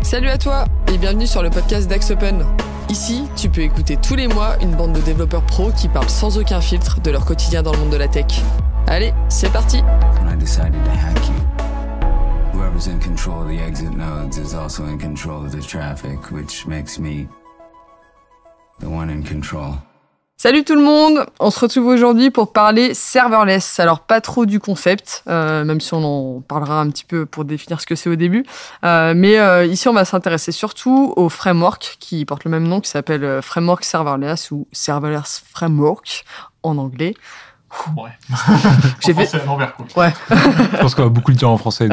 Salut à toi et bienvenue sur le podcast Dax Open. Ici, tu peux écouter tous les mois une bande de développeurs pros qui parlent sans aucun filtre de leur quotidien dans le monde de la tech. Allez, c'est parti. When I decided to hack you, whoever's in control of the exit nodes is also in control of the traffic, which makes me the one in control. Salut tout le monde, on se retrouve aujourd'hui pour parler serverless. Alors pas trop du concept, même si on en parlera un petit peu pour définir ce que c'est au début. Mais ici on va s'intéresser surtout au framework qui porte le même nom, qui s'appelle Framework Serverless ou Serverless Framework en anglais. Ouais. J'ai fait à l'envers, quoi. Ouais. Je pense qu'on va beaucoup le dire en français.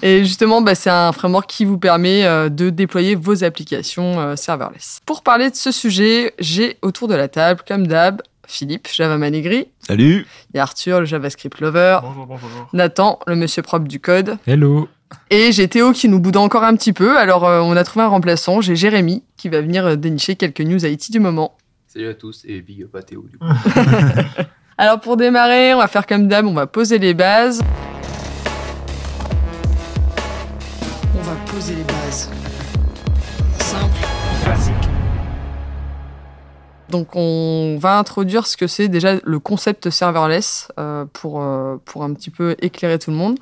Et justement, c'est un framework qui vous permet de déployer vos applications serverless. Pour parler de ce sujet, j'ai autour de la table, comme d'hab, Philippe, Java Manigri. Salut. Il y a Arthur, le JavaScript lover. Bonjour. Nathan, le monsieur propre du code. Hello. Et j'ai Théo qui nous boude encore un petit peu. Alors, on a trouvé un remplaçant. J'ai Jérémy qui va venir dénicher quelques news IT du moment. Salut à tous et big up à Théo du coup. Alors pour démarrer, on va faire comme d'hab, on va poser les bases. On va poser les bases. Simple. Classique. Donc on va introduire ce que c'est déjà le concept serverless pour un petit peu éclairer tout le monde.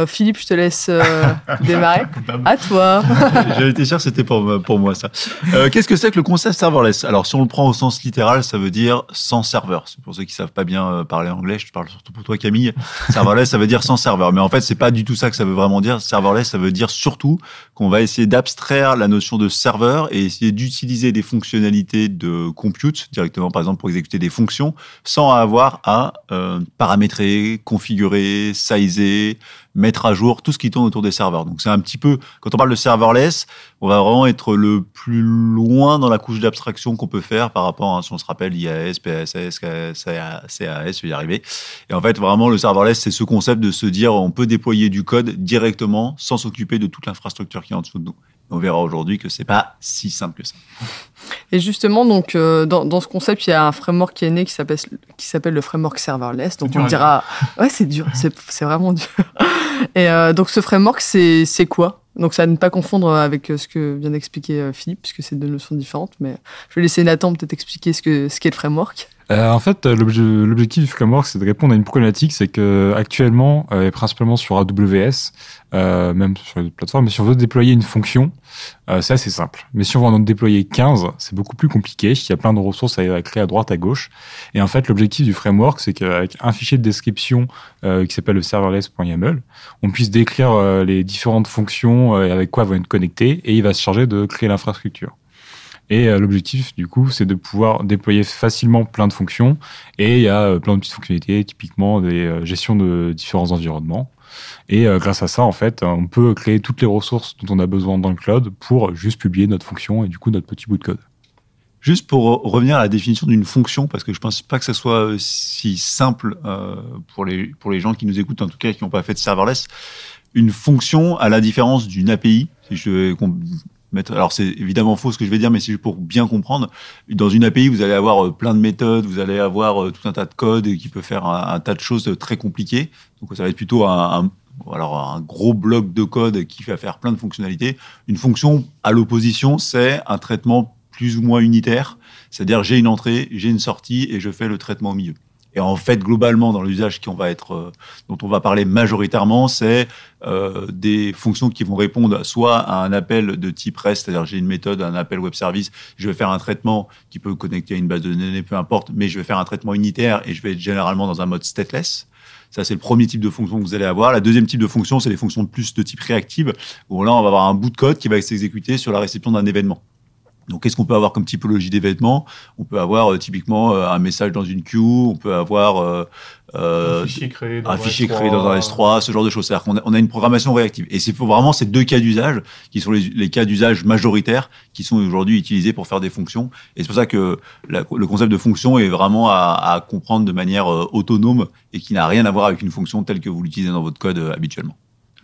Philippe, je te laisse démarrer. À toi. J'avais été sûr que c'était pour moi ça. Qu'est-ce que c'est que le concept serverless ? Alors si on le prend au sens littéral, ça veut dire sans serveur. C'est pour ceux qui savent pas bien parler anglais, je te parle surtout pour toi Camille. Serverless, ça veut dire sans serveur. Mais en fait, c'est pas du tout ça que ça veut vraiment dire. Serverless, ça veut dire surtout qu'on va essayer d'abstraire la notion de serveur et essayer d'utiliser des fonctionnalités de compute directement, par exemple pour exécuter des fonctions, sans avoir à paramétrer, configurer, sizer, mettre à jour tout ce qui tourne autour des serveurs. Donc c'est un petit peu, quand on parle de serverless, on va vraiment être le plus loin dans la couche d'abstraction qu'on peut faire par rapport à, si on se rappelle, IAS, PSS, CAS, je vais y arriver. Et en fait, vraiment, le serverless, c'est ce concept de se dire on peut déployer du code directement sans s'occuper de toute l'infrastructure qui est en dessous de nous. On verra aujourd'hui que c'est pas si simple que ça. Et justement, donc, dans ce concept, il y a un framework qui est né qui s'appelle le framework serverless. Donc, on dira... Ouais, c'est dur. C'est vraiment dur. Et donc, ce framework, c'est quoi ? Donc, ça à ne pas confondre avec ce que vient d'expliquer Philippe, puisque c'est deux notions différentes. Mais je vais laisser Nathan peut-être expliquer ce qu'est le framework. En fait, l'objectif du framework, c'est de répondre à une problématique, c'est que actuellement, et principalement sur AWS, même sur les plateformes, mais si on veut déployer une fonction, c'est assez simple. Mais si on veut en déployer 15, c'est beaucoup plus compliqué. Il y a plein de ressources à créer à droite, à gauche. Et en fait, l'objectif du framework, c'est qu'avec un fichier de description qui s'appelle le serverless.yaml, on puisse décrire les différentes fonctions et avec quoi vont être connectées, et il va se charger de créer l'infrastructure. Et l'objectif, du coup, c'est de pouvoir déployer facilement plein de fonctions. Et il y a plein de petites fonctionnalités, typiquement des gestions de différents environnements. Et grâce à ça, en fait, on peut créer toutes les ressources dont on a besoin dans le cloud pour juste publier notre fonction et du coup notre petit bout de code. Juste pour revenir à la définition d'une fonction, parce que je pense pas que ça soit si simple pour les gens qui nous écoutent, en tout cas qui n'ont pas fait de serverless. Une fonction, à la différence d'une API, si je alors c'est évidemment faux ce que je vais dire, mais c'est pour bien comprendre. Dans une API, vous allez avoir plein de méthodes, vous allez avoir tout un tas de code qui peut faire un tas de choses très compliquées. Donc ça va être plutôt un gros bloc de code qui va faire plein de fonctionnalités. Une fonction, à l'opposition, c'est un traitement plus ou moins unitaire. C'est-à-dire j'ai une entrée, j'ai une sortie et je fais le traitement au milieu. Et en fait, globalement, dans l'usage dont on va parler majoritairement, c'est des fonctions qui vont répondre soit à un appel de type REST, c'est-à-dire j'ai une méthode, un appel web service, je vais faire un traitement qui peut connecter à une base de données, peu importe, mais je vais faire un traitement unitaire et je vais être généralement dans un mode stateless. Ça, c'est le premier type de fonction que vous allez avoir. La deuxième type de fonction, c'est les fonctions plus de type réactive, où là, on va avoir un bout de code qui va s'exécuter sur la réception d'un événement. Donc, qu'est-ce qu'on peut avoir comme typologie d'événements ? On peut avoir typiquement un message dans une queue, on peut avoir un fichier créé dans un S3, ce genre de choses. C'est-à-dire qu'on a une programmation réactive. Et c'est pour vraiment ces deux cas d'usage qui sont les cas d'usage majoritaires qui sont aujourd'hui utilisés pour faire des fonctions. Et c'est pour ça que le concept de fonction est vraiment à comprendre de manière autonome et qui n'a rien à voir avec une fonction telle que vous l'utilisez dans votre code habituellement.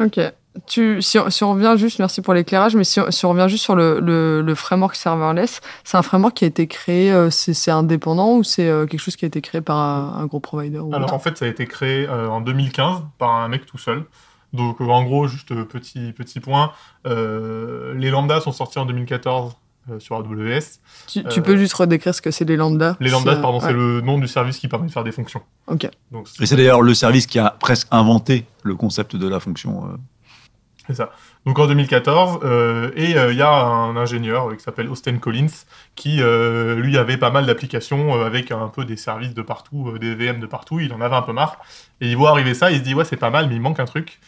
Ok. Si on revient juste, merci pour l'éclairage, mais si on revient juste sur le framework serverless, c'est un framework qui a été créé, c'est indépendant ou c'est quelque chose qui a été créé par un gros provider ou Alors en fait, ça a été créé en 2015 par un mec tout seul. Donc en gros, juste petit point, les lambdas sont sortis en 2014 sur AWS. Tu peux juste redécrire ce que c'est les lambdas? Les lambdas, c'est le nom du service qui permet de faire des fonctions. Ok. Donc, et c'est d'ailleurs le service qui a presque inventé le concept de la fonction. C'est ça. Donc en 2014, il y a un ingénieur qui s'appelle Austin Collins qui, lui, avait pas mal d'applications avec un peu des services de partout, des VM de partout. Il en avait un peu marre. Et il voit arriver ça, il se dit, ouais, c'est pas mal, mais il manque un truc.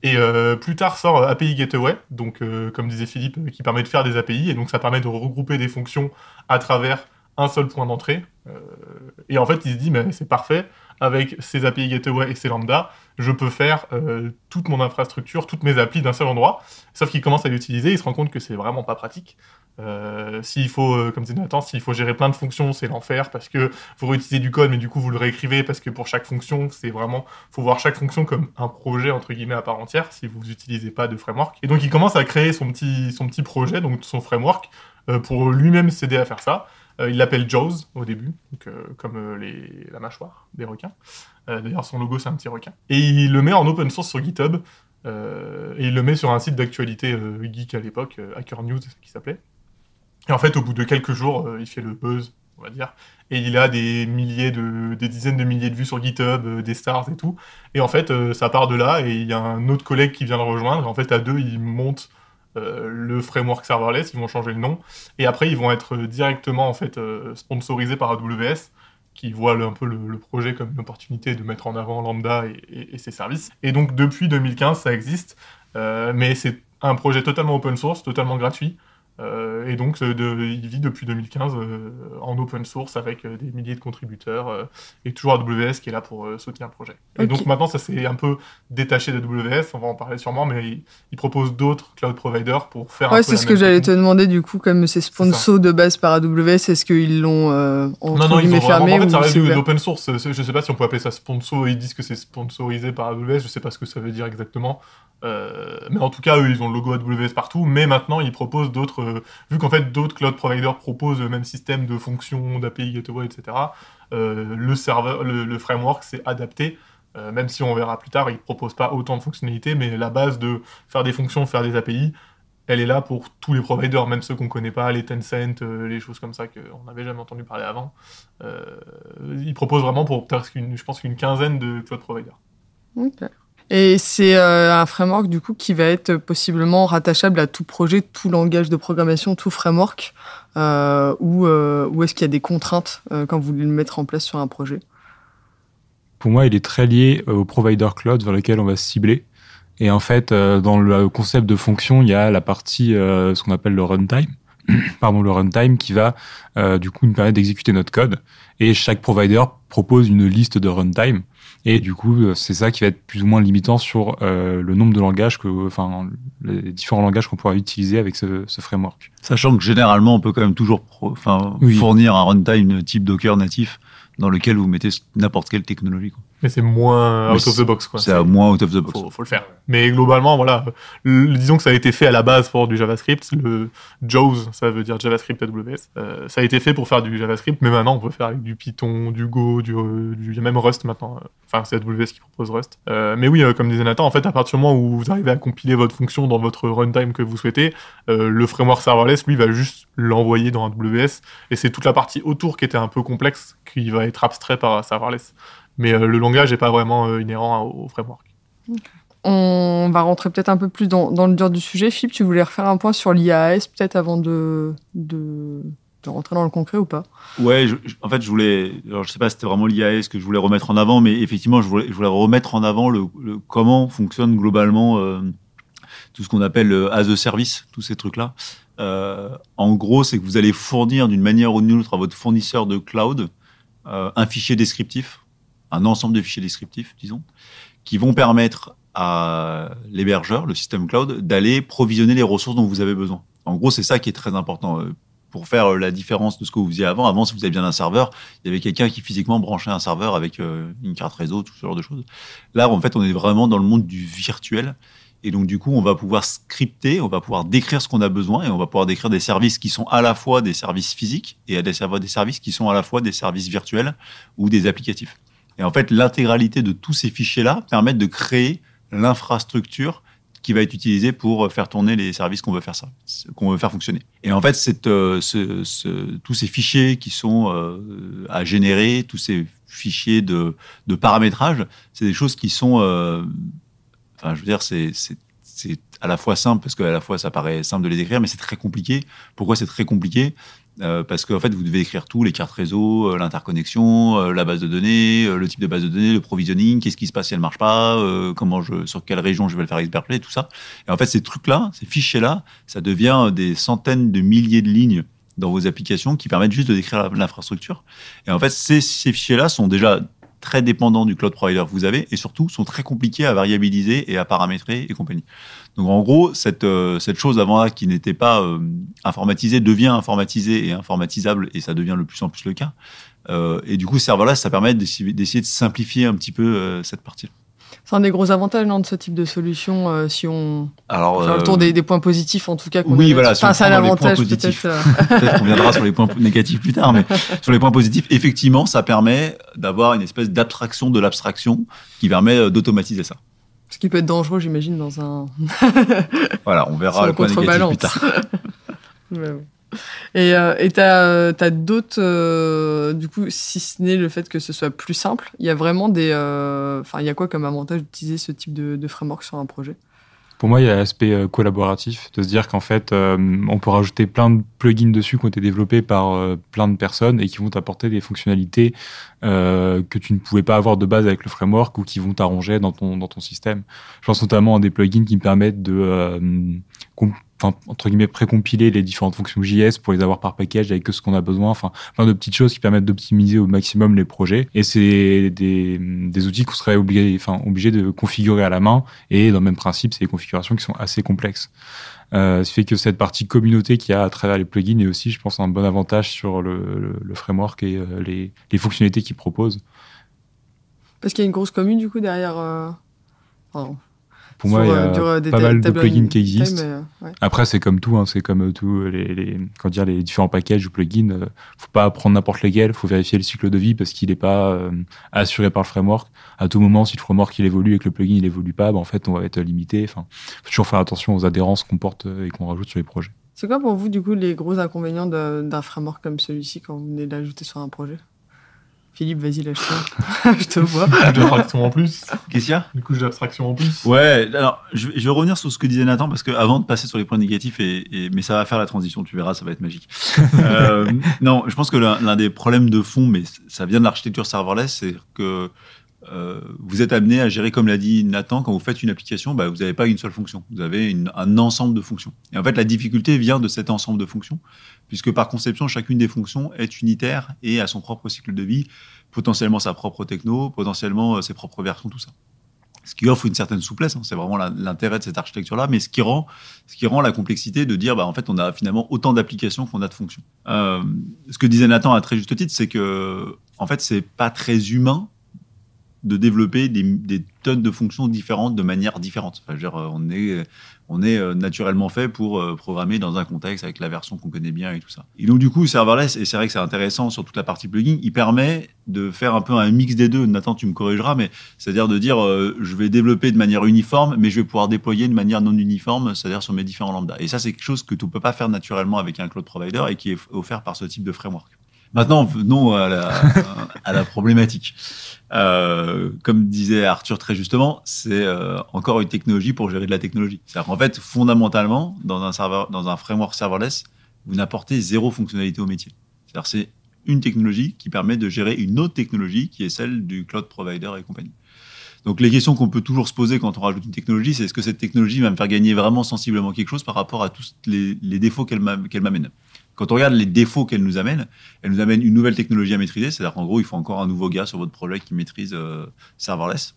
Et plus tard sort API Gateway, donc comme disait Philippe, qui permet de faire des API. Et donc ça permet de regrouper des fonctions à travers un seul point d'entrée. Et en fait, il se dit, mais c'est parfait. Avec ces API Gateway et ces lambda, je peux faire toute mon infrastructure, toutes mes applis d'un seul endroit. Sauf qu'il commence à l'utiliser, il se rend compte que c'est vraiment pas pratique. S'il faut, comme disait Nathan, s'il faut gérer plein de fonctions, c'est l'enfer parce que vous réutilisez du code, mais du coup vous le réécrivez parce que pour chaque fonction, c'est vraiment, faut voir chaque fonction comme un projet entre guillemets à part entière si vous n'utilisez pas de framework. Et donc il commence à créer son petit projet, donc son framework, pour lui-même s'aider à faire ça. Il l'appelle Jaws au début, donc, comme la mâchoire des requins. D'ailleurs, son logo, c'est un petit requin. Et il le met en open source sur GitHub, et il le met sur un site d'actualité geek à l'époque, Hacker News, qui s'appelait. Et en fait, au bout de quelques jours, il fait le buzz, on va dire, et il a des dizaines de milliers de vues sur GitHub, des stars et tout. Et en fait, ça part de là, et il y a un autre collègue qui vient le rejoindre. Et en fait, à deux, ils montent le framework serverless, ils vont changer le nom, et après ils vont être directement en fait sponsorisés par AWS, qui voit un peu le projet comme une opportunité de mettre en avant Lambda et ses services. Et donc depuis 2015 ça existe, mais c'est un projet totalement open source, totalement gratuit. Et donc il vit depuis 2015 en open source avec des milliers de contributeurs et toujours AWS qui est là pour soutenir le projet. Et donc maintenant ça s'est un peu détaché d'AWS, on va en parler sûrement, mais il propose d'autres cloud providers pour faire un peu c'est ce que j'allais te demander du coup, comme c'est sponsor de base par AWS, est-ce qu'ils l'ont non, ils ont fermé en fait, ça reste ou de l'open source. Je sais pas si on peut appeler ça sponsor, ils disent que c'est sponsorisé par AWS, je sais pas ce que ça veut dire exactement. Mais en tout cas, eux, ils ont le logo AWS partout, mais maintenant, ils proposent d'autres... vu qu'en fait, d'autres cloud providers proposent le même système de fonctions, d'API, Gateway, etc., le framework s'est adapté, même si on verra plus tard, ils ne proposent pas autant de fonctionnalités, mais la base de faire des fonctions, faire des API, elle est là pour tous les providers, même ceux qu'on ne connaît pas, les Tencent, les choses comme ça qu'on n'avait jamais entendu parler avant. Ils proposent vraiment pour presque je pense qu'une quinzaine de cloud providers. Ok. Et c'est un framework du coup qui va être possiblement rattachable à tout projet, tout langage de programmation, tout framework, ou est-ce qu'il y a des contraintes quand vous voulez le mettre en place sur un projet? Pour moi, il est très lié au provider cloud vers lequel on va se cibler. Et en fait, dans le concept de fonction, il y a la partie, ce qu'on appelle le runtime. Le runtime qui va du coup nous permettre d'exécuter notre code. Et chaque provider propose une liste de runtime. Et du coup, c'est ça qui va être plus ou moins limitant sur le nombre de langages, les différents langages qu'on pourra utiliser avec ce framework. Sachant que généralement, on peut quand même toujours fournir un runtime type Docker natif dans lequel vous mettez n'importe quelle technologie, quoi. Mais c'est moins out of the box, quoi. C'est moins out of the box. Faut le faire. Mais globalement, voilà, disons que ça a été fait à la base pour du JavaScript. Le JAWS, ça veut dire JavaScript AWS. Ça a été fait pour faire du JavaScript, mais maintenant on peut faire avec du Python, du Go, il y a même Rust maintenant. Enfin, c'est AWS qui propose Rust. Mais oui, comme disait Nathan, en fait, à partir du moment où vous arrivez à compiler votre fonction dans votre runtime que vous souhaitez, le framework serverless, lui, va juste l'envoyer dans AWS. Et c'est toute la partie autour qui était un peu complexe qui va être abstrait par serverless. Mais le langage n'est pas vraiment inhérent au framework. Okay. On va rentrer peut-être un peu plus dans le dur du sujet. Philippe, tu voulais refaire un point sur l'IaaS peut-être avant de rentrer dans le concret ou pas? Ouais, en fait, je sais pas si c'était vraiment l'IaaS que je voulais remettre en avant, mais effectivement, je voulais remettre en avant comment fonctionne globalement tout ce qu'on appelle as a service, tous ces trucs-là. En gros, c'est que vous allez fournir d'une manière ou d'une autre à votre fournisseur de cloud un fichier descriptif, un ensemble de fichiers descriptifs, disons, qui vont permettre à l'hébergeur, le système cloud, d'aller provisionner les ressources dont vous avez besoin. En gros, c'est ça qui est très important pour faire la différence de ce que vous faisiez avant. Avant, si vous avez bien un serveur, il y avait quelqu'un qui physiquement branchait un serveur avec une carte réseau, tout ce genre de choses. Là, en fait, on est vraiment dans le monde du virtuel. Et donc, du coup, on va pouvoir scripter, on va pouvoir décrire ce qu'on a besoin et on va pouvoir décrire des services qui sont à la fois des services physiques et des services qui sont à la fois des services virtuels ou des applicatifs. Et en fait, l'intégralité de tous ces fichiers-là permettent de créer l'infrastructure qui va être utilisée pour faire tourner les services qu'on veut faire fonctionner. Et en fait, tous ces fichiers qui sont à générer, tous ces fichiers de paramétrage, c'est des choses qui sont, je veux dire, c'est à la fois simple parce qu'à la fois ça paraît simple de les écrire, mais c'est très compliqué. Pourquoi c'est très compliqué ? Parce qu'en fait, vous devez écrire tout, les cartes réseau, l'interconnexion, la base de données, le type de base de données, le provisioning, qu'est-ce qui se passe si elle ne marche pas, sur quelle région je vais le faire experter, tout ça. Et en fait, ces trucs-là, ces fichiers-là, ça devient des centaines de milliers de lignes dans vos applications qui permettent juste de décrire l'infrastructure. Et en fait, ces fichiers-là sont déjà très dépendants du cloud provider que vous avez et surtout sont très compliqués à variabiliser et à paramétrer et compagnie. Donc en gros, cette chose avant là qui n'était pas informatisée devient informatisée et informatisable et ça devient de plus en plus le cas. Et du coup, serverless, ça permet d'essayer de simplifier un petit peu cette partie. C'est un des gros avantages de ce type de solution, si on fait le tour des points positifs en tout cas. Oui, voilà. C'est un avantage peut-être. Peut-être qu'on viendra sur les points négatifs plus tard, mais sur les points positifs, effectivement, ça permet d'avoir une espèce d'abstraction de l'abstraction qui permet d'automatiser ça. Ce qui peut être dangereux, j'imagine, dans un... Voilà, on verra le point négatif plus tard. Et t'as d'autres, du coup, si ce n'est le fait que ce soit plus simple, il y a vraiment il y a quoi comme avantage d'utiliser ce type de framework sur un projet ? Pour moi, il y a l'aspect collaboratif, de se dire qu'en fait, on peut rajouter plein de plugins dessus qui ont été développés par plein de personnes et qui vont t'apporter des fonctionnalités que tu ne pouvais pas avoir de base avec le framework ou qui vont t'arranger dans ton système. Je pense notamment à des plugins qui me permettent de entre guillemets précompiler les différentes fonctions JS pour les avoir par package avec ce qu'on a besoin, enfin plein de petites choses qui permettent d'optimiser au maximum les projets. Et c'est des outils qu'on serait obligé de configurer à la main, et dans le même principe, c'est des configurations qui sont assez complexes. Ce qui fait que cette partie communauté qu'il y a à travers les plugins est aussi, je pense, un bon avantage sur le framework et les fonctionnalités qu'il propose. Parce qu'il y a une grosse commune du coup derrière. Pour moi, il y a pas mal de plugins qui existent. Ouais. Après, c'est comme tout, c'est comme tous les différents packages ou plugins. Faut pas prendre n'importe lesquels, faut vérifier le cycle de vie parce qu'il n'est pas assuré par le framework. À tout moment, si le framework il évolue et que le plugin il évolue pas, en fait, on va être limité. Enfin, faut toujours faire attention aux adhérences qu'on porte et qu'on rajoute sur les projets. C'est quoi pour vous, du coup, les gros inconvénients d'un framework comme celui-ci quand vous venez de l'ajouter sur un projet ? Philippe, vas-y, lâche-toi. Je te vois. J'ai l'abstraction en plus. Qu'est-ce qu'il y a ? Du coup, j'ai l'abstraction en plus. Ouais, alors, je vais revenir sur ce que disait Nathan, parce que avant de passer sur les points négatifs, mais ça va faire la transition, tu verras, ça va être magique. Non, je pense que l'un des problèmes de fond, mais ça vient de l'architecture serverless, c'est que vous êtes amené à gérer, comme l'a dit Nathan, quand vous faites une application, vous n'avez pas une seule fonction, vous avez un ensemble de fonctions. Et en fait, la difficulté vient de cet ensemble de fonctions, puisque par conception, chacune des fonctions est unitaire et a son propre cycle de vie, potentiellement sa propre techno, potentiellement ses propres versions, tout ça. Ce qui offre une certaine souplesse, c'est vraiment l'intérêt de cette architecture-là, mais ce qui rend la complexité de dire, en fait, on a finalement autant d'applications qu'on a de fonctions. Ce que disait Nathan à très juste titre, c'est que, en fait, c'est pas très humain de développer des tonnes de fonctions différentes de manière différente. Enfin, je veux dire, on est naturellement fait pour programmer dans un contexte avec la version qu'on connaît bien et tout ça. Et donc du coup, serverless, et c'est vrai que c'est intéressant sur toute la partie plugin, il permet de faire un peu un mix des deux. Nathan, tu me corrigeras, mais c'est-à-dire de dire je vais développer de manière uniforme, mais je vais pouvoir déployer de manière non uniforme, c'est-à-dire sur mes différents lambda. Et ça, c'est quelque chose que tu ne peux pas faire naturellement avec un cloud provider et qui est offert par ce type de framework. Maintenant, venons à la problématique. Comme disait Arthur très justement, c'est encore une technologie pour gérer de la technologie. C'est-à-dire qu'en fait, fondamentalement, dans un framework serverless, vous n'apportez zéro fonctionnalité au métier. C'est-à-dire c'est une technologie qui permet de gérer une autre technologie qui est celle du cloud provider et compagnie. Donc les questions qu'on peut toujours se poser quand on rajoute une technologie, c'est est-ce que cette technologie va me faire gagner vraiment sensiblement quelque chose par rapport à tous les défauts qu'elle m'amène. Quand on regarde les défauts qu'elle nous amène une nouvelle technologie à maîtriser, c'est-à-dire qu'en gros, il faut encore un nouveau gars sur votre projet qui maîtrise serverless.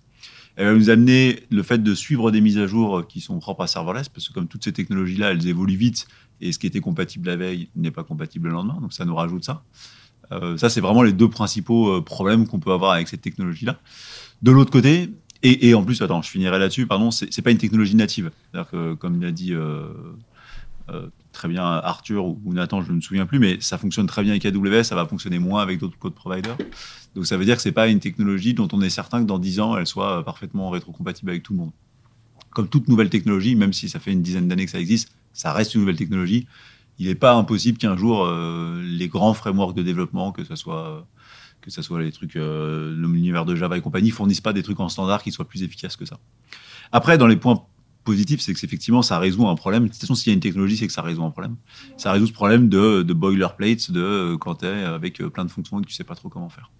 Elle va nous amener le fait de suivre des mises à jour qui sont propres à serverless, parce que comme toutes ces technologies-là, elles évoluent vite, et ce qui était compatible la veille n'est pas compatible le lendemain, donc ça nous rajoute ça. Ça, c'est vraiment les deux principaux problèmes qu'on peut avoir avec cette technologie-là. De l'autre côté, et en plus, attends, je finirai là-dessus, pardon, c'est pas une technologie native. C'est-à-dire que, comme l'a dit très bien Arthur ou Nathan, je ne me souviens plus, mais ça fonctionne très bien avec AWS, ça va fonctionner moins avec d'autres cloud providers. Donc ça veut dire que c'est pas une technologie dont on est certain que dans 10 ans, elle soit parfaitement rétrocompatible avec tout le monde. comme toute nouvelle technologie, même si ça fait une dizaine d'années que ça existe, ça reste une nouvelle technologie. Il n'est pas impossible qu'un jour, les grands frameworks de développement, que ce soit les trucs, l'univers de Java et compagnie, fournissent pas des trucs en standard qui soient plus efficaces que ça. Après, dans les points positifs, c'est que effectivement, ça résout un problème. De toute façon, s'il y a une technologie, c'est que ça résout un problème. Ça résout ce problème de boilerplate, quand tu es avec plein de fonctions et que tu sais pas trop comment faire.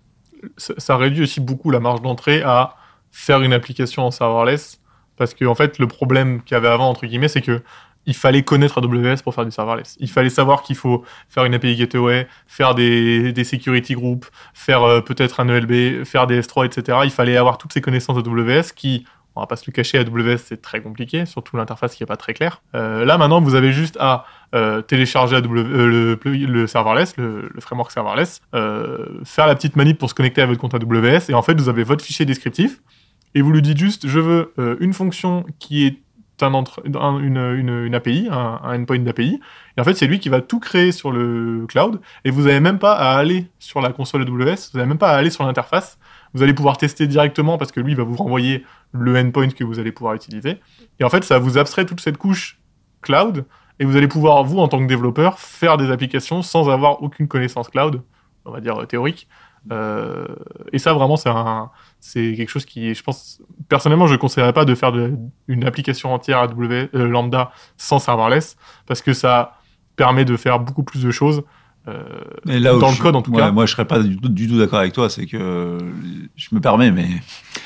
Ça réduit aussi beaucoup la marge d'entrée à faire une application en serverless, parce que en fait, le problème qu'il y avait avant, entre guillemets, c'est que il fallait connaître AWS pour faire du serverless. Il fallait savoir qu'il faut faire une API Gateway, faire des security groups, faire peut-être un ELB, faire des S3, etc. Il fallait avoir toutes ces connaissances AWS qui, on va pas se le cacher, AWS c'est très compliqué, surtout l'interface qui est pas très claire. Là maintenant, vous avez juste à télécharger le serverless, le framework serverless, faire la petite manip pour se connecter à votre compte AWS, et en fait vous avez votre fichier descriptif, et vous lui dites juste, je veux une fonction qui est une API, un endpoint d'API, et en fait c'est lui qui va tout créer sur le cloud, et vous n'avez même pas à aller sur la console AWS, vous n'avez même pas à aller sur l'interface, vous allez pouvoir tester directement parce que lui il va vous renvoyer le endpoint que vous allez pouvoir utiliser, et en fait ça vous abstrait toute cette couche cloud, et vous allez pouvoir, vous en tant que développeur, faire des applications sans avoir aucune connaissance cloud, on va dire théorique. Et ça vraiment c'est quelque chose qui, je pense, personnellement je ne conseillerais pas de faire une application entière AWS lambda sans serverless, parce que ça permet de faire beaucoup plus de choses Et là dans le code en tout cas. Moi je serais pas du tout d'accord avec toi, c'est que je me permets, mais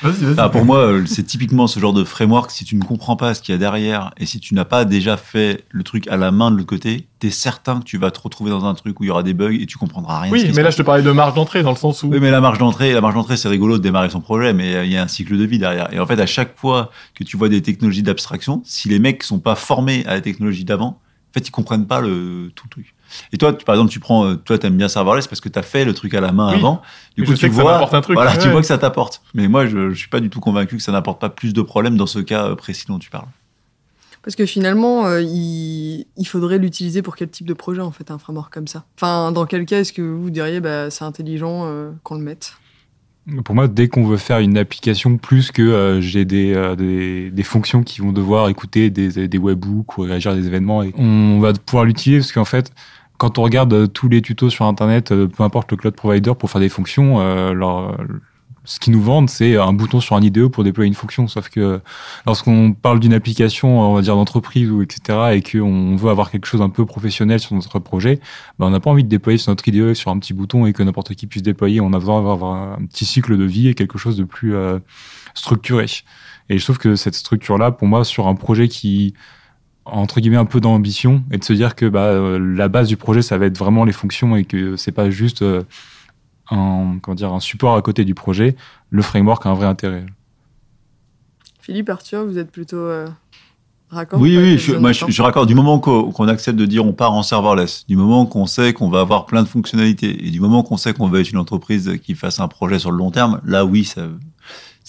Vas-y. pour moi c'est typiquement ce genre de framework, si tu ne comprends pas ce qu'il y a derrière et si tu n'as pas déjà fait le truc à la main de l'autre côté, t'es certain que tu vas te retrouver dans un truc où il y aura des bugs et tu comprendras rien. Oui, mais là je te parlais de marge d'entrée dans le sens où... Oui, mais la marge d'entrée c'est rigolo de démarrer son projet, mais il y a un cycle de vie derrière. Et en fait, à chaque fois que tu vois des technologies d'abstraction, si les mecs sont pas formés à la technologie d'avant, en fait, ils comprennent pas tout le truc. Et toi, par exemple, toi, t'aimes bien serverless parce que t'as fait le truc à la main avant. Du coup, je sais que ça m'apporte un truc. Voilà, ouais. tu vois que ça t'apporte. Mais moi, je suis pas du tout convaincu que ça n'apporte pas plus de problèmes dans ce cas précis dont tu parles. Parce que finalement, il faudrait l'utiliser pour quel type de projet, en fait, un framework comme ça? Enfin, dans quel cas est-ce que vous diriez, c'est intelligent qu'on le mette? Pour moi, dès qu'on veut faire une application, plus que j'ai des fonctions qui vont devoir écouter des webbooks ou réagir à des événements, et on va pouvoir l'utiliser parce qu'en fait, quand on regarde tous les tutos sur Internet, peu importe le cloud provider, pour faire des fonctions, ce qu'ils nous vendent, c'est un bouton sur un IDE pour déployer une fonction. Sauf que lorsqu'on parle d'une application, on va dire d'entreprise ou etc., et qu'on veut avoir quelque chose un peu professionnel sur notre projet, on n'a pas envie de déployer sur notre IDE sur un petit bouton et que n'importe qui puisse déployer. On a besoin d'avoir un petit cycle de vie et quelque chose de plus structuré. Et je trouve que cette structure-là, pour moi, sur un projet qui entre guillemets un peu d'ambition, et de se dire que la base du projet, ça va être vraiment les fonctions et que c'est pas juste un support à côté du projet, le framework a un vrai intérêt. Philippe, Arthur, vous êtes plutôt raccord? Oui, je raccorde. Du moment qu'on accepte de dire on part en serverless, du moment qu'on sait qu'on va avoir plein de fonctionnalités, et du moment qu'on sait qu'on va être une entreprise qui fasse un projet sur le long terme, là oui, ça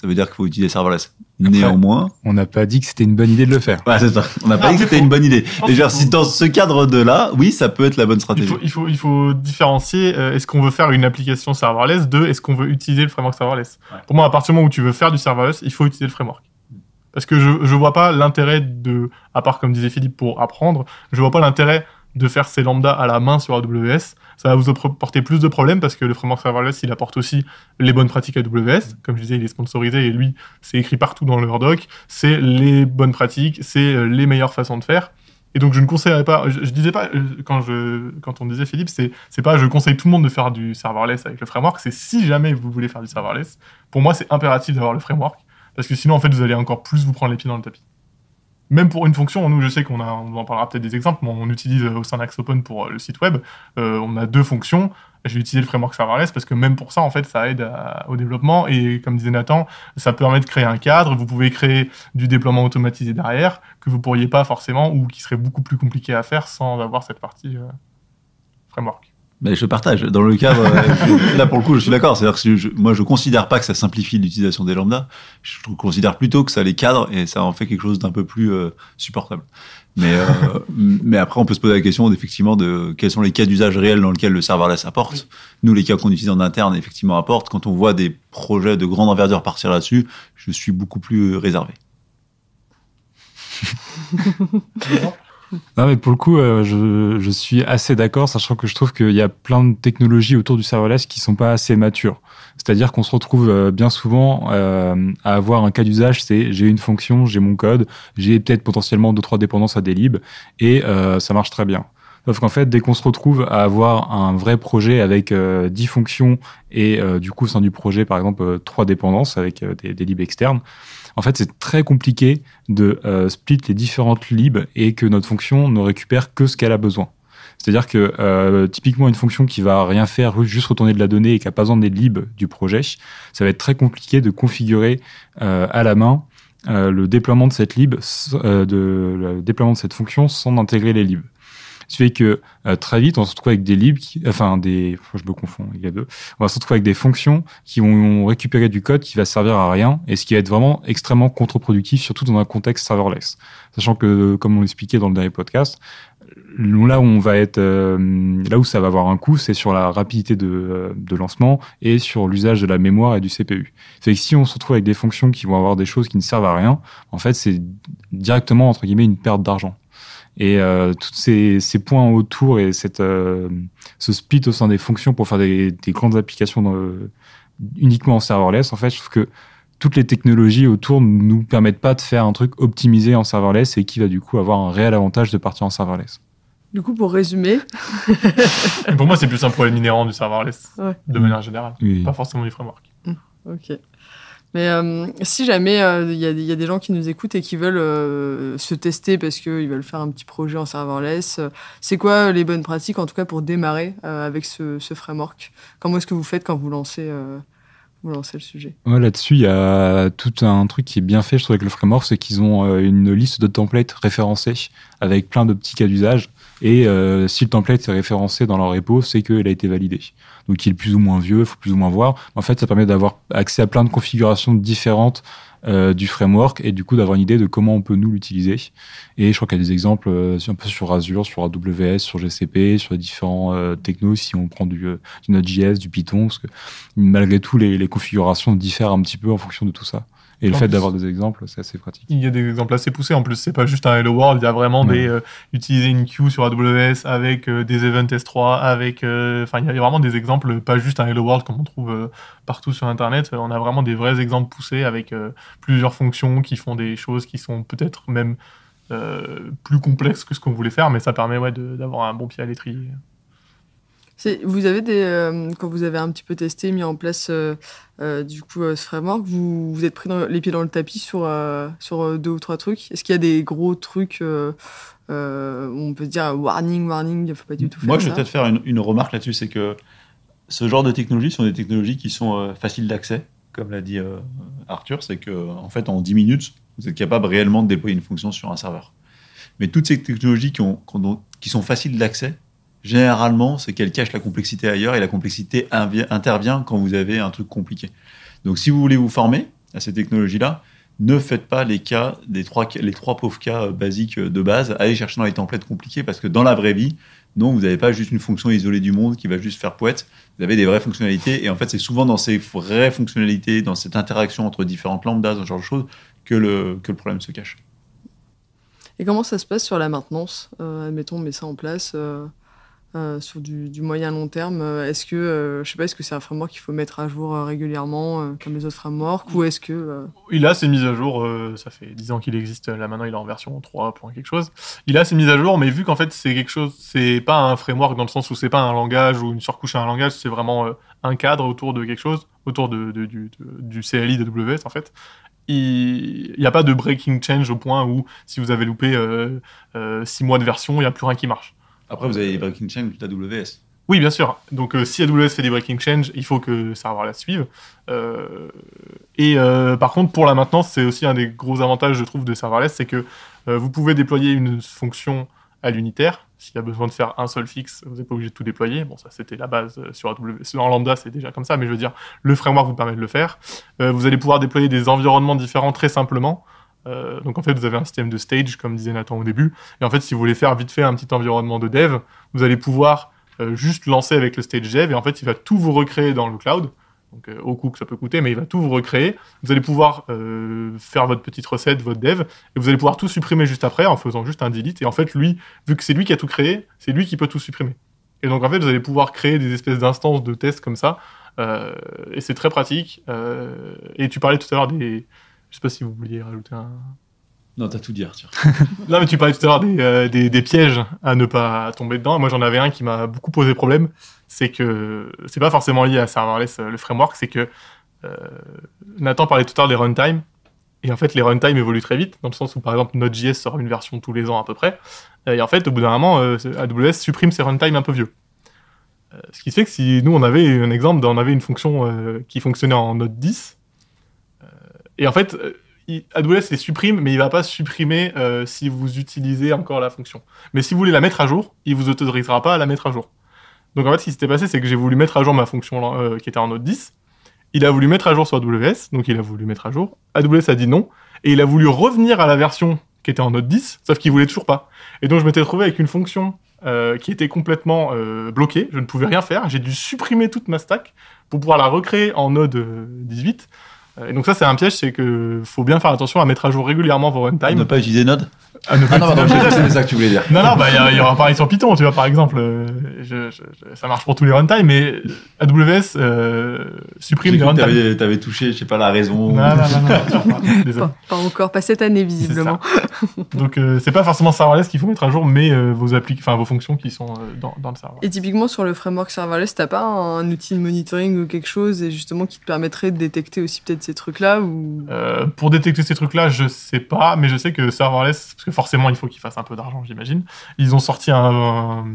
veut dire qu'il faut utiliser serverless. Après, néanmoins, on n'a pas dit que c'était une bonne idée de le faire. Ouais, c'est ça. On n'a pas dit que c'était une bonne idée. Déjà, si dans ce cadre de là, oui, ça peut être la bonne stratégie. Il faut différencier, est-ce qu'on veut faire une application serverless de est-ce qu'on veut utiliser le framework serverless. Ouais. Pour moi, à partir du moment où tu veux faire du serverless, il faut utiliser le framework. Parce que je vois pas l'intérêt à part comme disait Philippe pour apprendre, je vois pas l'intérêt de faire ces lambdas à la main sur AWS. Ça va vous apporter plus de problèmes parce que le framework serverless, il apporte aussi les bonnes pratiques AWS. Comme je disais, il est sponsorisé et lui, c'est écrit partout dans leur doc. C'est les bonnes pratiques, c'est les meilleures façons de faire. Et donc, je ne conseillerais pas, je disais pas, quand on disait Philippe, c'est pas je conseille tout le monde de faire du serverless avec le framework, c'est si jamais vous voulez faire du serverless. Pour moi, c'est impératif d'avoir le framework parce que sinon, en fait, vous allez encore plus vous prendre les pieds dans le tapis. Même pour une fonction, nous, je sais on en parlera peut-être des exemples, mais on utilise au sein d'Axopen pour le site web, on a 2 fonctions. Je vais utiliser le framework serverless parce que même pour ça, en fait, ça aide au développement. Et comme disait Nathan, ça permet de créer un cadre. Vous pouvez créer du déploiement automatisé derrière que vous pourriez pas forcément ou qui serait beaucoup plus compliqué à faire sans avoir cette partie framework. Mais je partage. Dans le cadre, là pour le coup, je suis d'accord. C'est-à-dire que moi, je considère pas que ça simplifie l'utilisation des lambda. Je considère plutôt que ça les cadre et ça en fait quelque chose d'un peu plus supportable. Mais après, on peut se poser la question effectivement de quels sont les cas d'usage réels dans lesquels le serverless apporte. Oui. Nous, les cas qu'on utilise en interne, effectivement, apportent. Quand on voit des projets de grande envergure partir là-dessus, je suis beaucoup plus réservé. Non, mais pour le coup, je suis assez d'accord, sachant que je trouve qu'il y a plein de technologies autour du serverless qui sont pas assez matures. C'est-à-dire qu'on se retrouve bien souvent à avoir un cas d'usage, c'est j'ai une fonction, j'ai mon code, j'ai peut-être potentiellement 2-3 dépendances à des libs, et ça marche très bien. Sauf qu'en fait, dès qu'on se retrouve à avoir un vrai projet avec 10 fonctions et du coup, au sein du projet, par exemple, 3 dépendances avec des libs externes, en fait, c'est très compliqué de split les différentes libs et que notre fonction ne récupère que ce qu'elle a besoin. C'est-à-dire que typiquement, une fonction qui va rien faire, juste retourner de la donnée et qui n'a pas besoin des libs du projet, ça va être très compliqué de configurer à la main le déploiement de cette lib, le déploiement de cette fonction sans intégrer les libs. Ce qui fait que très vite, on se retrouve avec des libs, je me confonds, il y a deux. On va se retrouver avec des fonctions qui vont récupérer du code qui va servir à rien et ce qui va être vraiment extrêmement contre-productif, surtout dans un contexte serverless. Sachant que, comme on l'expliquait dans le dernier podcast, là où on va être, là où ça va avoir un coût, c'est sur la rapidité de lancement et sur l'usage de la mémoire et du CPU. C'est que si on se retrouve avec des fonctions qui vont avoir des choses qui ne servent à rien, en fait, c'est directement, entre guillemets, une perte d'argent. Et tous ces points autour et ce split au sein des fonctions pour faire des grandes applications uniquement en serverless, en fait, je trouve que toutes les technologies autour ne nous permettent pas de faire un truc optimisé en serverless et qui va du coup avoir un réel avantage de partir en serverless. Du coup, pour résumer... Pour moi, c'est plus un problème inhérent du serverless, de manière générale, pas forcément du framework. Ok. Mais si jamais il y a des gens qui nous écoutent et qui veulent se tester parce qu'ils veulent faire un petit projet en serverless, c'est quoi les bonnes pratiques, en tout cas pour démarrer avec ce framework ? Comment est-ce que vous faites quand vous lancez le sujet ? Ouais, là-dessus, il y a tout un truc qui est bien fait, je trouve, avec le framework, c'est qu'ils ont une liste de templates référencés avec plein de petits cas d'usage. Et si le template est référencé dans leur repo, c'est qu'il a été validé. Donc, il est plus ou moins vieux, il faut plus ou moins voir. En fait, ça permet d'avoir accès à plein de configurations différentes du framework et du coup d'avoir une idée de comment on peut nous l'utiliser. Et je crois qu'il y a des exemples un peu sur Azure, sur AWS, sur GCP, sur les différents technos, si on prend du Node.js, du Python, parce que malgré tout, les configurations diffèrent un petit peu en fonction de tout ça. Et le fait d'avoir des exemples, c'est assez pratique. Il y a des exemples assez poussés. En plus, c'est pas juste un Hello World. Il y a vraiment utiliser une queue sur AWS avec des events S3, avec, il y a vraiment des exemples, pas juste un Hello World comme on trouve partout sur Internet. On a vraiment des vrais exemples poussés avec plusieurs fonctions qui font des choses qui sont peut-être même plus complexes que ce qu'on voulait faire, mais ça permet d'avoir un bon pied à l'étrier. Vous avez quand vous avez un petit peu testé, mis en place ce framework, vous êtes pris les pieds dans le tapis sur 2 ou 3 trucs. Est-ce qu'il y a des gros trucs où on peut se dire warning, il ne faut pas du tout faire ça ? Moi, je vais peut-être faire une remarque là-dessus, c'est que ce genre de technologies sont des technologies qui sont faciles d'accès, comme l'a dit Arthur, c'est qu'en fait, en 10 minutes, vous êtes capable réellement de déployer une fonction sur un serveur. Mais toutes ces technologies qui sont faciles d'accès, généralement, c'est qu'elle cache la complexité ailleurs et la complexité intervient quand vous avez un truc compliqué. Donc, si vous voulez vous former à ces technologies-là, ne faites pas les 3 pauvres cas basiques de base. Allez chercher dans les templates compliqués parce que dans la vraie vie, non, vous n'avez pas juste une fonction isolée du monde qui va juste faire poète. Vous avez des vraies fonctionnalités et en fait, c'est souvent dans ces vraies fonctionnalités, dans cette interaction entre différentes lambdas, ce genre de choses, que le problème se cache. Et comment ça se passe sur la maintenance ? Admettons, on met ça en place... sur du moyen long terme, est-ce que c'est un framework qu'il faut mettre à jour régulièrement comme les autres frameworks ou est-ce que Il a ses mises à jour, ça fait 10 ans qu'il existe, là maintenant il est en version 3 point quelque chose. Il a ses mises à jour, mais vu qu'en fait c'est pas un framework dans le sens où c'est pas un langage ou une surcouche à un langage, c'est vraiment un cadre autour de quelque chose, autour du CLI d'AWS en fait. Il n'y a pas de breaking change au point où si vous avez loupé 6 mois de version, il n'y a plus rien qui marche. Après, vous avez les breaking change d'AWS. Oui, bien sûr. Donc, si AWS fait des breaking change, il faut que serverless suive. Par contre, pour la maintenance, c'est aussi un des gros avantages, je trouve, de serverless, c'est que vous pouvez déployer une fonction à l'unitaire. S'il y a besoin de faire un seul fixe, vous n'êtes pas obligé de tout déployer. Bon, ça, c'était la base sur AWS. En Lambda, c'est déjà comme ça, mais je veux dire, le framework vous permet de le faire. Vous allez pouvoir déployer des environnements différents très simplement. Donc en fait vous avez un système de stage comme disait Nathan au début et en fait si vous voulez faire vite fait un petit environnement de dev vous allez pouvoir juste lancer avec le stage dev et en fait il va tout vous recréer dans le cloud Donc, au coût que ça peut coûter, mais il va tout vous recréer. Vous allez pouvoir faire votre petite recette, votre dev, et vous allez pouvoir tout supprimer juste après en faisant juste un delete. Et en fait, lui, vu que c'est lui qui a tout créé, c'est lui qui peut tout supprimer. Et donc, en fait, vous allez pouvoir créer des espèces d'instances de tests comme ça, et c'est très pratique. Et tu parlais tout à l'heure des... Je sais pas si vous vouliez rajouter un... Non, t'as tout dit, Arthur. Non, mais tu parlais tout à l'heure des pièges à ne pas tomber dedans. Moi, j'en avais un qui m'a beaucoup posé problème. C'est que c'est pas forcément lié à serverless, le framework. C'est que Nathan parlait tout à l'heure des runtime. Et en fait, les runtime évoluent très vite, dans le sens où, par exemple, Node.js sort une version tous les ans à peu près. Et en fait, au bout d'un moment, AWS supprime ses runtime un peu vieux. Ce qui fait que si nous, on avait un exemple, on avait une fonction qui fonctionnait en Node 10. Et en fait... AWS les supprime, mais il ne va pas supprimer si vous utilisez encore la fonction. Mais si vous voulez la mettre à jour, il ne vous autorisera pas à la mettre à jour. Donc en fait, ce qui s'était passé, c'est que j'ai voulu mettre à jour ma fonction qui était en Node 10. Il a voulu mettre à jour sur AWS, donc il a voulu mettre à jour. AWS a dit non, et il a voulu revenir à la version qui était en Node 10, sauf qu'il ne voulait toujours pas. Et donc je m'étais retrouvé avec une fonction qui était complètement bloquée, je ne pouvais rien faire, j'ai dû supprimer toute ma stack pour pouvoir la recréer en Node 18. Et donc ça, c'est un piège, c'est que faut bien faire attention à mettre à jour régulièrement vos runtime. Ne pas utiliser Node. Ah non, c'est ça que tu voulais dire. Non, il y aura pareil sur Python, tu vois, par exemple. Ça marche pour tous les runtime, mais AWS supprime les runtime. T'avais touché, je sais pas, la raison. Non. Désolé. Pas encore, pas cette année, visiblement. Donc, c'est pas forcément serverless qu'il faut mettre à jour, mais vos fonctions qui sont dans le serveur. Et typiquement, sur le framework serverless, t'as pas un outil de monitoring ou quelque chose, et justement, qui te permettrait de détecter aussi peut-être ces trucs-là ou... Pour détecter ces trucs-là, je sais pas, mais je sais que serverless, parce que forcément, il faut qu'ils fassent un peu d'argent, j'imagine. Ils ont sorti un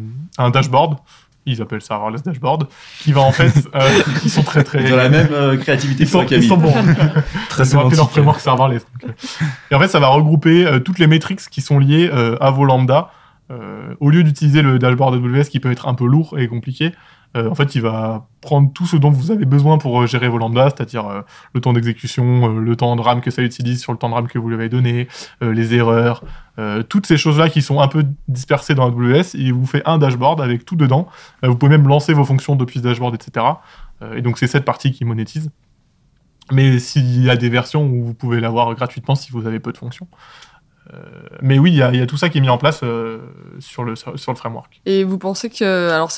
dashboard, ils appellent serverless dashboard, qui va en fait... ils sont très... Ils ont la même créativité ils sont bons. Ils ont appelé leur framework serverless. Donc, et en fait, ça va regrouper toutes les métriques qui sont liées à vos lambda. Au lieu d'utiliser le dashboard AWS qui peut être un peu lourd et compliqué, en fait, il va prendre tout ce dont vous avez besoin pour gérer vos lambdas, c'est-à-dire le temps d'exécution, le temps de RAM que ça utilise sur le temps de RAM que vous lui avez donné, les erreurs, toutes ces choses-là qui sont un peu dispersées dans AWS, et il vous fait un dashboard avec tout dedans. Vous pouvez même lancer vos fonctions depuis ce dashboard, etc. Et donc, c'est cette partie qui monétise. Mais s'il y a des versions où vous pouvez l'avoir gratuitement si vous avez peu de fonctions. Mais oui, il y a tout ça qui est mis en place sur le framework. Et vous pensez que... Alors,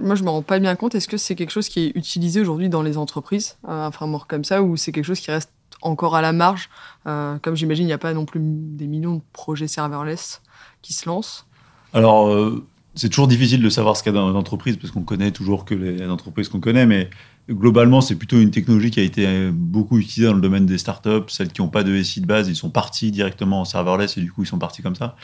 moi, je me rends pas bien compte. Est-ce que c'est quelque chose qui est utilisé aujourd'hui dans les entreprises, un framework comme ça, ou c'est quelque chose qui reste encore à la marge comme j'imagine, il n'y a pas non plus des millions de projets serverless qui se lancent. Alors, c'est toujours difficile de savoir ce qu'il y a dans l'entreprise, parce qu'on connaît toujours que les entreprises qu'on connaît, mais globalement, c'est plutôt une technologie qui a été beaucoup utilisée dans le domaine des startups. Celles qui n'ont pas de SI de base, ils sont partis directement en serverless et du coup, ils sont partis comme ça.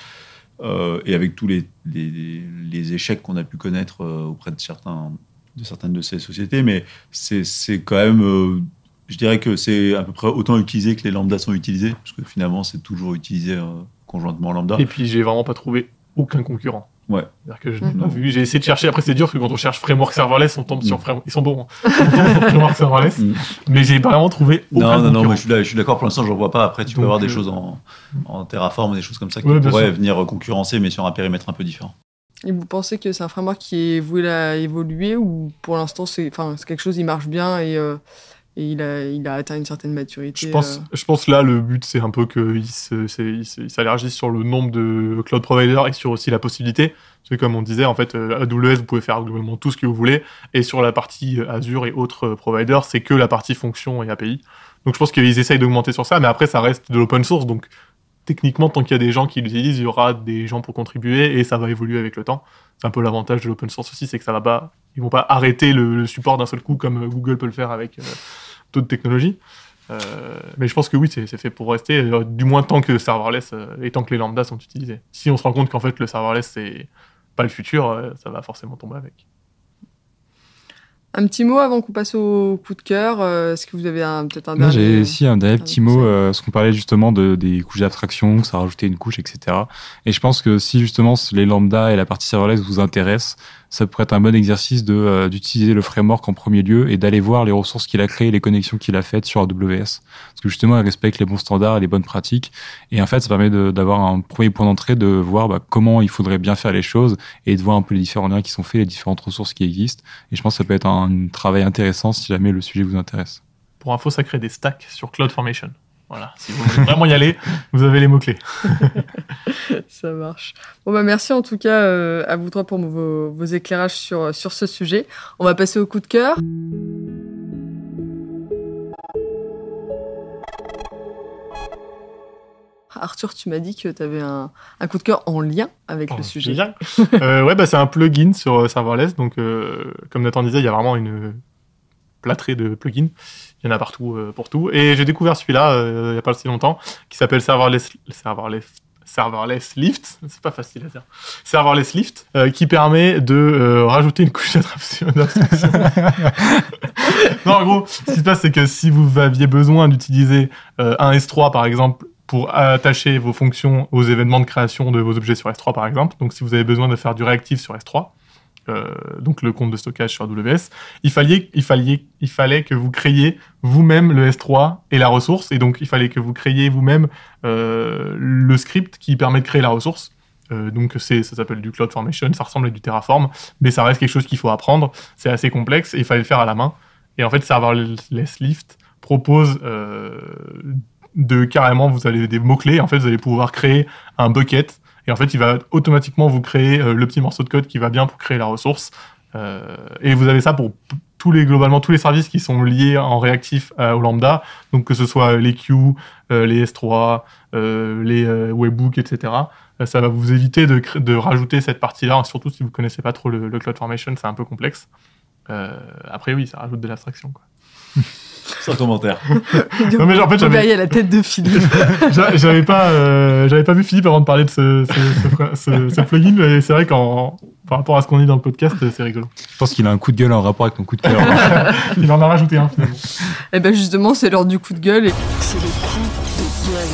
Et avec tous les échecs qu'on a pu connaître auprès de certaines de ces sociétés. Mais c'est quand même... je dirais que c'est à peu près autant utilisé que les lambdas sont utilisés, parce que finalement, c'est toujours utilisé conjointement en lambda. Et puis, j'ai vraiment pas trouvé aucun concurrent. Ouais. C'est-à-dire que j'ai essayé de chercher, après c'est dur, parce que quand on cherche framework serverless, on tombe sur framework, ils sont bons, hein. On tombe sur framework serverless, mais j'ai pas vraiment trouvé aucun concurrent. Non, moi je suis d'accord, pour l'instant je ne vois pas. Après, tu peux avoir des choses en Terraform, des choses comme ça qui pourraient venir concurrencer, mais sur un périmètre un peu différent. Et vous pensez que c'est un framework qui est voué à évoluer, ou pour l'instant c'est quelque chose qui marche bien et il a atteint une certaine maturité? Je pense là, le but, c'est un peu qu'il s'élargisse sur le nombre de cloud providers et sur aussi la possibilité. Parce que comme on disait, en fait, AWS, vous pouvez faire globalement tout ce que vous voulez. Et sur la partie Azure et autres providers, c'est que la partie fonction et API. Donc je pense qu'ils essayent d'augmenter sur ça, mais après, ça reste de l'open source. Donc techniquement, tant qu'il y a des gens qui l'utilisent, il y aura des gens pour contribuer et ça va évoluer avec le temps. C'est un peu l'avantage de l'open source aussi, c'est que ça va pas, ils vont pas arrêter le support d'un seul coup comme Google peut le faire avec d'autres technologies. Mais je pense que oui, c'est fait pour rester, du moins tant que serverless et tant que les lambdas sont utilisés. Si on se rend compte qu'en fait le serverless c'est pas le futur, ça va forcément tomber avec. Un petit mot avant qu'on passe au coup de cœur. Est-ce que vous avez peut-être un dernier... J'ai aussi un dernier petit mot, parce qu'on parlait justement des couches d'abstraction, que ça rajoutait une couche, etc. Et je pense que si justement les lambda et la partie serverless vous intéressent, ça pourrait être un bon exercice d'utiliser le framework en premier lieu et d'aller voir les ressources qu'il a créées, les connexions qu'il a faites sur AWS. Parce que justement, elle respecte les bons standards et les bonnes pratiques. Et en fait, ça permet d'avoir un premier point d'entrée, de voir comment il faudrait bien faire les choses et de voir un peu les différents liens qui sont faits, les différentes ressources qui existent. Et je pense que ça peut être un travail intéressant si jamais le sujet vous intéresse. Pour info, ça crée des stacks sur CloudFormation. Voilà, si vous voulez vraiment y aller, vous avez les mots-clés. Ça marche. Bon, bah, merci en tout cas à vous trois pour vos éclairages sur ce sujet. On va passer au coup de cœur. Arthur, tu m'as dit que tu avais un coup de cœur en lien avec le sujet. Bien. C'est un plugin sur serverless. Donc, comme Nathan disait, il y a vraiment une plâtrée de plugins. Il y en a partout pour tout. Et j'ai découvert celui-là il n'y a pas si longtemps, qui s'appelle Serverless Lift. C'est pas facile à dire. Serverless Lift, qui permet de rajouter une couche d'abstraction. Non, en gros, ce qui se passe, c'est que si vous aviez besoin d'utiliser un S3, par exemple, pour attacher vos fonctions aux événements de création de vos objets sur S3, par exemple, donc si vous avez besoin de faire du réactif sur S3, donc le compte de stockage sur AWS, il fallait que vous créiez vous-même le S3 et la ressource, et donc il fallait que vous créiez vous-même le script qui permet de créer la ressource. Donc ça s'appelle du CloudFormation, ça ressemble à du Terraform, mais ça reste quelque chose qu'il faut apprendre, c'est assez complexe, et il fallait le faire à la main. Et en fait, Serverless Lift propose carrément, vous avez des mots-clés, en fait, vous allez pouvoir créer un bucket. Et en fait, il va automatiquement vous créer le petit morceau de code qui va bien pour créer la ressource. Et vous avez ça pour globalement tous les services qui sont liés en réactif au Lambda. Donc, que ce soit les queues, les S3, les webhooks, etc. Ça va vous éviter de rajouter cette partie-là, surtout si vous ne connaissez pas trop le CloudFormation, c'est un peu complexe. Après, oui, ça rajoute de l'abstraction, quoi. Sans commentaire. Non, mais en fait, j'avais la tête de Philippe. j'avais pas vu Philippe avant de parler de ce plugin, mais c'est vrai par rapport à ce qu'on dit dans le podcast, c'est rigolo. Je pense qu'il a un coup de gueule en rapport avec ton coup de cœur. Il en a rajouté un, finalement. Et ben justement, c'est l'heure du coup de gueule. Et c'est le coup de gueule.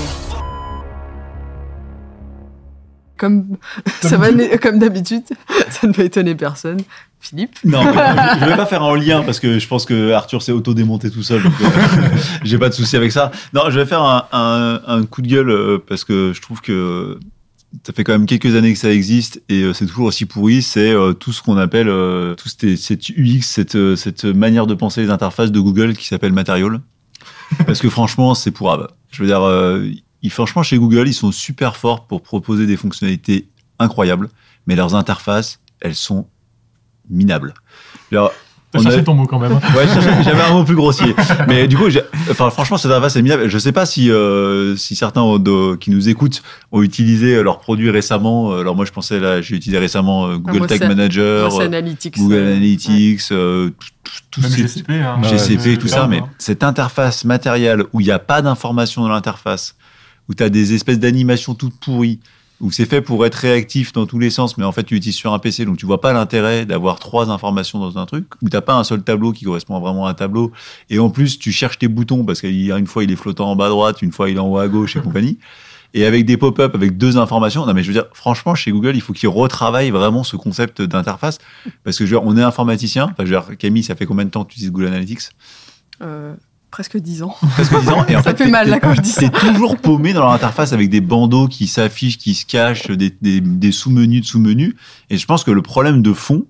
Comme d'habitude, ça ne va étonner personne. Philippe? Non, je vais pas faire un lien parce que je pense que Arthur s'est auto-démonté tout seul. Donc, j'ai pas de souci avec ça. Non, je vais faire un coup de gueule parce que je trouve que ça fait quand même quelques années que ça existe et c'est toujours aussi pourri. C'est tout ce qu'on appelle cette UX, cette manière de penser les interfaces de Google qui s'appelle Material. Parce que franchement, c'est pourrave. Je veux dire, franchement, chez Google, ils sont super forts pour proposer des fonctionnalités incroyables, mais leurs interfaces, elles sont minables. Alors, t'as cherché ton mot quand même. Ouais, j'avais un mot plus grossier. Mais du coup, franchement, cette interface est minable. Je sais pas si certains qui nous écoutent ont utilisé leurs produits récemment. Alors moi, j'ai utilisé récemment Google Tag Manager, Google Analytics, tout même GCP, GCP, tout ça. Mais cette interface matérielle où il n'y a pas d'informations dans l'interface, où tu as des espèces d'animations toutes pourries, où c'est fait pour être réactif dans tous les sens, mais en fait, tu l'utilises sur un PC, donc tu vois pas l'intérêt d'avoir 3 informations dans un truc, où t'as pas un seul tableau qui correspond vraiment à un tableau, et en plus, tu cherches tes boutons, parce qu'une fois, il est flottant en bas à droite, une fois, il est en haut à gauche, et compagnie, et avec des pop-up, avec 2 informations. Non, mais je veux dire, franchement, chez Google, il faut qu'ils retravaillent vraiment ce concept d'interface, parce que, on est informaticien. Enfin, Camille, ça fait combien de temps que tu utilises Google Analytics? Presque 10 ans. Presque 10 ans. Et en ça fait mal là quand je dis ça. T'es toujours paumé dans leur interface avec des bandeaux qui s'affichent, qui se cachent, des sous-menus de sous-menus. Et je pense que le problème de fond,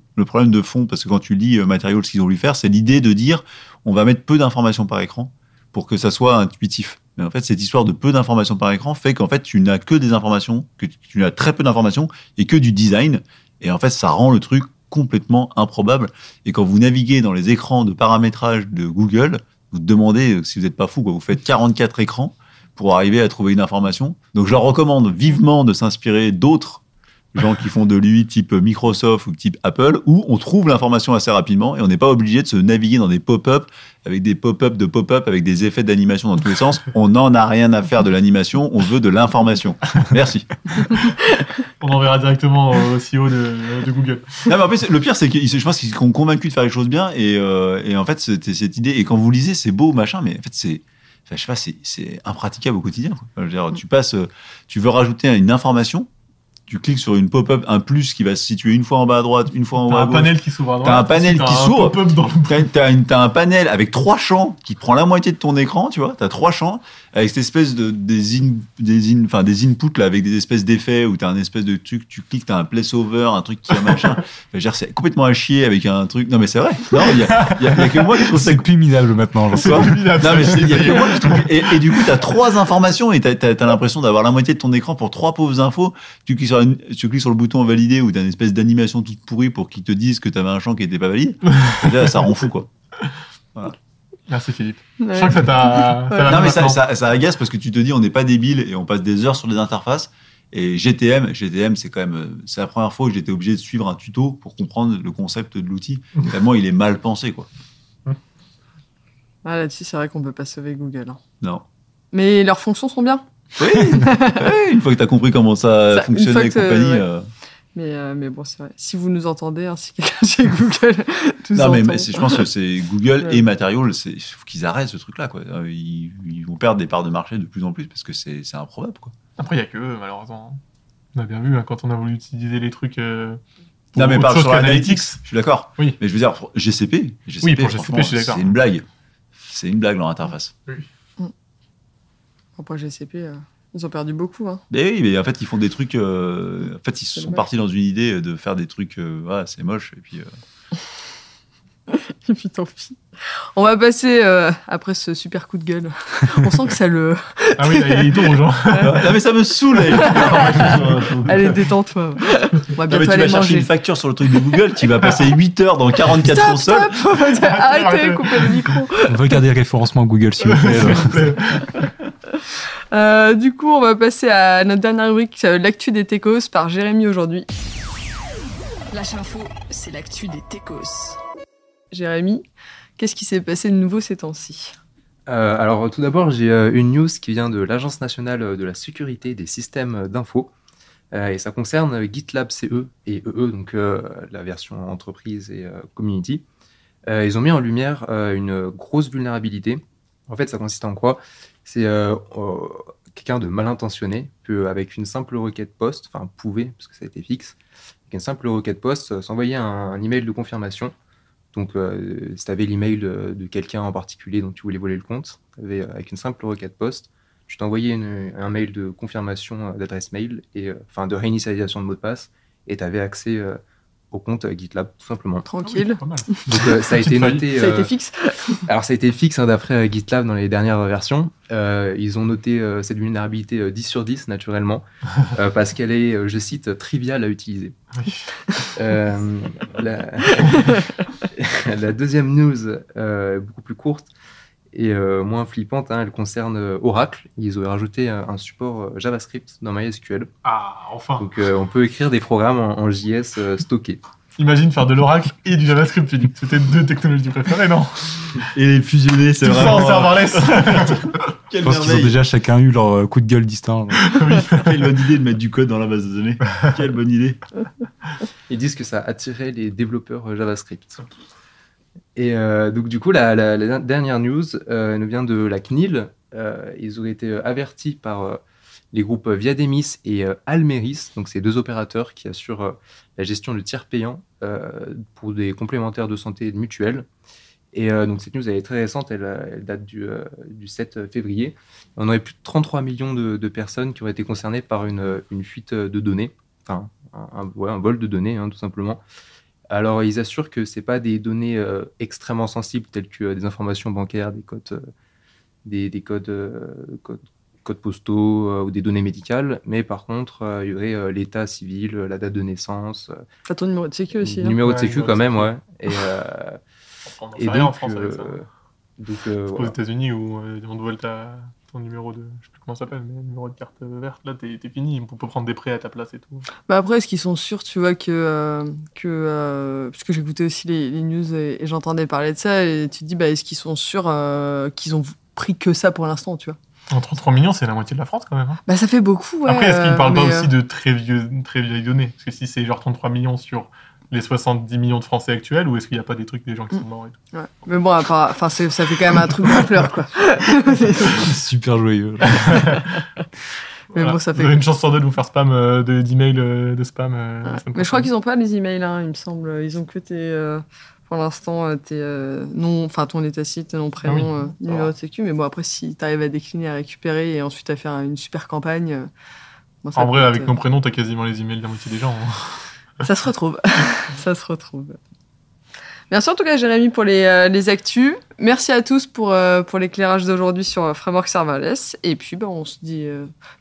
parce que quand tu lis Material, ce qu'ils ont voulu faire, c'est l'idée de dire, on va mettre peu d'informations par écran pour que ça soit intuitif. Mais en fait, cette histoire de peu d'informations par écran fait qu'en fait, tu n'as que des informations, que tu n'as très peu d'informations et que du design. Et en fait, ça rend le truc complètement improbable. Et quand vous naviguez dans les écrans de paramétrage de Google, vous demandez si vous n'êtes pas fou, quoi. Vous faites 44 écrans pour arriver à trouver une information. Donc, je leur recommande vivement de s'inspirer d'autres gens qui font de l'UI type Microsoft ou type Apple, où on trouve l'information assez rapidement et on n'est pas obligé de se naviguer dans des pop-up avec des pop-up de pop-up avec des effets d'animation dans tous les sens. On n'en a rien à faire de l'animation, on veut de l'information. Merci. On enverra directement au CEO de Google. Non, mais en plus, le pire, c'est que je pense qu'ils sont convaincus de faire les choses bien et en fait, c'était cette idée. Et quand vous lisez, c'est beau, machin, mais en fait, je sais pas, c'est impraticable au quotidien, quoi. Je veux dire, tu veux rajouter une information. tu cliques sur une pop-up, un plus qui va se situer une fois en bas à droite, une fois en haut à T'as un gauche. panel qui s'ouvre à droite. T'as un panel qui s'ouvre. Pop-up dans le... T'as un panel avec 3 champs qui prend la moitié de ton écran, tu vois. T'as 3 champs avec cette espèce de des inputs là avec des espèces d'effets où t'as un espèce de truc, tu cliques, t'as un placeover, un truc qui a machin. C'est complètement à chier avec un truc. Non mais c'est vrai. Non, il y a que moi qui trouve ça C'est plus minable maintenant. Genre. quoi. Non mais il y a que moi qui trouve. Et du coup t'as 3 informations et t'as l'impression d'avoir la moitié de ton écran pour 3 pauvres infos. Tu cliques sur le bouton valider où t'as une espèce d'animation toute pourrie pour qu'ils te disent que t'avais un champ qui était pas valide. Et là ça rend fou quoi. Merci Philippe. Ouais. Je crois que ça t'a... Non mais ça agace parce que tu te dis on n'est pas débile et on passe des heures sur les interfaces. Et GTM c'est quand même c'est la première fois où j'étais obligé de suivre un tuto pour comprendre le concept de l'outil. Tellement il est mal pensé quoi. Ah, là-dessus, c'est vrai qu'on peut pas sauver Google. Hein. Non. Mais leurs fonctions sont bien. Oui, une fois que t'as compris comment ça fonctionnait et compagnie. Mais bon, c'est vrai. Si vous nous entendez, ainsi que quelqu'un chez Google, nous Non, entend. mais je pense que c'est Google Ouais. et Material, il faut qu'ils arrêtent ce truc-là, quoi. Ils vont perdre des parts de marché de plus en plus parce que c'est improbable, quoi. Après, il n'y a que eux, malheureusement. On a bien vu quand on a voulu utiliser les trucs. Non, mais autre par chose sur qu'Analytics. Analytics, je suis d'accord. Oui. Mais je veux dire, pour GCP, Oui, pour GCP, franchement, je suis d'accord. c'est une blague. C'est une blague, leur interface. Après GCP, ils ont perdu beaucoup. Hein. Mais oui, mais en fait, ils font des trucs. En fait, ils C'est sont dommage. partis dans une idée de faire des trucs. C'est moche. Et puis. Et puis tant pis. On va passer, après ce super coup de gueule. On sent que ça le... Ah oui, là, il tourne aux gens. Non, mais ça me saoule. Allez, détends-toi. On va Non, mais bientôt tu vas aller chercher manger. une facture sur le truc de Google, tu vas passer 8 heures dans 44 consoles. Stop. Arrêtez, coupez le micro. Regardez le référencement Google, s'il vous plaît. S'il vous plaît. Du coup, on va passer à notre dernière rubrique, l'actu des techos par Jérémy aujourd'hui. Lâche Info, c'est l'actu des techos. Jérémy, qu'est-ce qui s'est passé de nouveau ces temps-ci? Alors tout d'abord, j'ai une news qui vient de l'Agence nationale de la sécurité des systèmes d'info. Et ça concerne GitLab CE et EE, donc la version entreprise et community. Ils ont mis en lumière une grosse vulnérabilité. En fait, ça consiste en quoi? C'est quelqu'un de mal intentionné peut, avec une simple requête post, enfin pouvait, parce que ça a été fixe, avec une simple requête post, s'envoyer un email de confirmation. Donc, si tu avais l'email de quelqu'un en particulier dont tu voulais voler le compte, avec une simple requête post, tu t'envoyais un mail de confirmation d'adresse mail, enfin de réinitialisation de mot de passe, et tu avais accès au compte GitLab, tout simplement. Tranquille. Pas mal. Donc, ça a été noté. Ça a été fixe. Alors, ça a été fixe d'après GitLab dans les dernières versions. Ils ont noté cette vulnérabilité 10 sur 10, naturellement, parce qu'elle est, je cite, triviale à utiliser. La deuxième news, beaucoup plus courte et moins flippante, elle concerne Oracle. Ils ont rajouté un support JavaScript dans MySQL. Ah, enfin. Donc, on peut écrire des programmes en JS stockés. Imagine faire de l'Oracle et du JavaScript, Philippe. C'était 2 technologies préférées, non? Et les fusionner, c'est Tout ça vraiment. en serverless. Quelle Je pense qu'ils ont merveille. déjà chacun eu leur coup de gueule distinct. Quelle bonne idée de mettre du code dans la base de données. Quelle bonne idée. Ils disent que ça attirait les développeurs JavaScript. Et donc du coup, la dernière news nous vient de la CNIL. Ils ont été avertis par les groupes Viademis et Almeris, donc ces 2 opérateurs qui assurent la gestion de tiers payants pour des complémentaires de santé mutuelle. Et donc cette news elle est très récente, elle date du 7 février. On aurait plus de 33 millions de personnes qui auraient été concernées par une fuite de données, enfin un vol de données, tout simplement. Alors ils assurent que c'est pas des données extrêmement sensibles telles que des informations bancaires, des codes postaux ou des données médicales, mais par contre il y aurait l'état civil, la date de naissance, T'as ton numéro de sécu aussi. Hein. numéro de Ouais, sécu numéro quand de même, sécu. ouais. On n'en Et fait rien en donc, France avec ça. Aux voilà. États-Unis où on te vole ton numéro de. Je sais plus comment ça s'appelle, mais numéro de carte verte, là, t'es fini. On peut prendre des prêts à ta place et tout. Bah après, est-ce qu'ils sont sûrs, tu vois, parce que j'écoutais aussi les news et j'entendais parler de ça, et tu te dis, bah, est-ce qu'ils sont sûrs qu'ils ont pris que ça pour l'instant, tu vois? En 33 millions, c'est la moitié de la France quand même. Hein. Bah, ça fait beaucoup, ouais. Après, est-ce qu'ils parlent pas mais, aussi de très vieilles données? Parce que si c'est genre 33 millions sur les 70 millions de Français actuels, ou est-ce qu'il n'y a pas des trucs des gens qui sont morts et tout? ouais. Mais bon, enfin, ça fait quand même un truc d'ampleur, quoi. Super joyeux. Mais bon, ça Vous fait. avez une chance sur deux de vous faire spam d'emails de spam. la semaine Mais je crois prochaine. qu'ils n'ont pas les emails, hein, il me semble. Ils ont que pour l'instant, tes noms, enfin ton état civil, tes noms, prénoms, numéro de sécu. Mais bon, après, si tu arrives à décliner, à récupérer et ensuite à faire une super campagne. Bon, ça En vrai, peut avec être, nos prénoms, t'as quasiment les emails de la moitié des gens. ça se retrouve. Ça se retrouve. Merci en tout cas, Jérémy, pour les actus. Merci à tous pour l'éclairage d'aujourd'hui sur Framework Serverless. Et puis, on se dit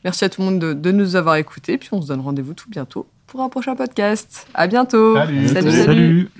merci à tout le monde de nous avoir écoutés. Puis, on se donne rendez-vous tout bientôt pour un prochain podcast. À bientôt. Salut. Salut. Salut.